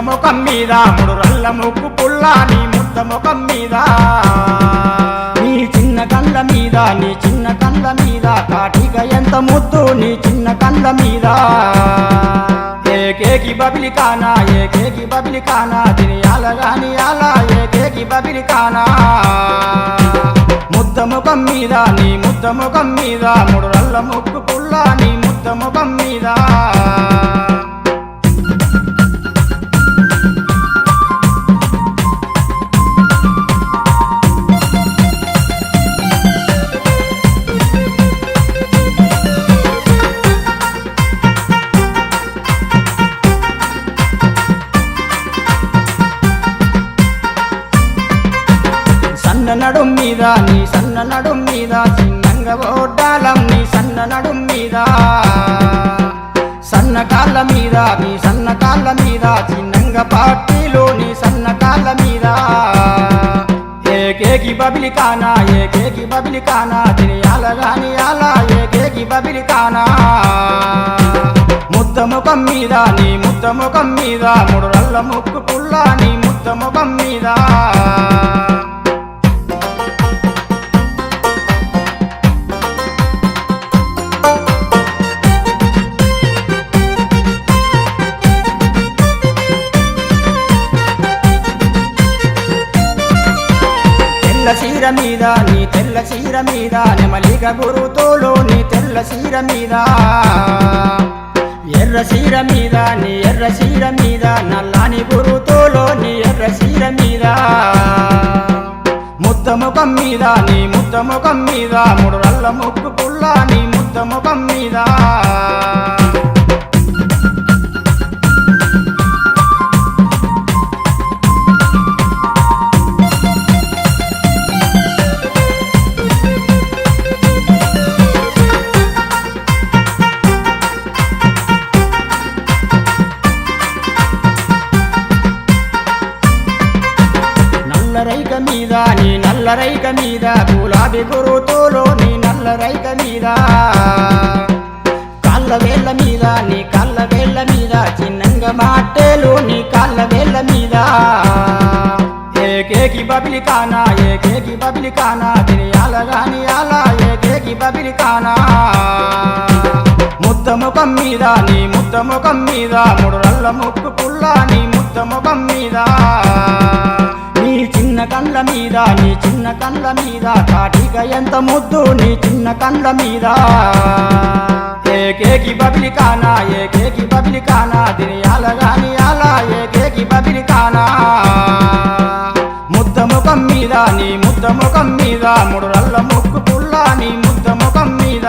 ముఖం మీద మూడు రల్ల ముక్కు పుల్ల నీ ముద్ద ముఖం మీద నీ చిన్న కండ్ల మీద నీ చిన్న కండ్ల మీద కాటిగా ఎంత ముద్దు నీ చిన్న కండ్ల మీద ఏకేకి బబిలి కానా ఏకేకి బబిలి కానా తినియాల గాని అలా ఏకేకి బబిలి కానా ముద్ద ముఖం మీద నీ ముద్ద ముఖం మీద మూడు రల్ల ముక్కు పుల్ల నీ ముద్ద ముఖం మీద సన్న నడుం మీద నీ సన్న నడుం మీద చిన్నంగా ఓడ్డాలం నీ సన్న నడుం మీద సన్న కాళ్ళ మీద నీ సన్న కాళ్ళ మీద చిన్నంగా పార్టీలు నీ సన్న కాళ్ళ మీద ఏకేకి బబిలి కానా ఏకేకి బబిలి కానా తినియాల గాని అలా ఏకేకి బబిలి కానా ముద్ద ముఖం మీద నీ ముద్ద ముఖం మీద మూడు రల్ల ముక్కు పుల్ల నీ ముద్ద ముఖం మీద తెల్ల చీర మీద నీ తెల్ల చీర మీద నెమలిగ గురుతోలు నీ తెల్ల చీర మీద ఎర్ర చీర మీద నీ ఎర్ర చీర మీద నల్లాని గురుతోలు నీ ఎర్ర చీర మీద ముద్ద ముఖం మీద నీ ముద్ద ముఖం మీద మూడు రల్ల ముక్కు పుల్ల నీ ముద్ద ముఖం మీద నల్లరైక మీద నీ నల్లరైక మీద గులాబీ గురుతోలో నీ నల్లరైక మీద కాళ్ళ వేళ్ళ మీద నీ కాళ్ళ వేళ్ళ మీద చిన్నంగా మాటేలు నీ కాళ్ళ వేళ్ళ మీద ఏకేకి బబిలి కానా ఏకేకి బబిలి కానా తినియాల గాని అలా ఏకేకి బబిలి కానా ముద్ద ముఖం మీద నీ ముద్ద ముఖం మీద మూడు రల్ల ముక్కు పుల్ల నీ ముద్ద ముఖం మీద నీ చిన్న కండ్ల మీద నీ చిన్న కండ్ల మీద కాటిగా ఎంత ముద్దు నీ చిన్న కండ్ల మీద ఏకేకి బబిలి కానా ఏకేకి బబిలి కానా తినియాల గాని అలా ఏకేకి బబిలి కానా ముద్ద ముఖం మీద నీ ముద్ద ముఖం మీద మూడు రల్ల ముక్కు పుల్ల నీ ముద్ద ముఖం మీద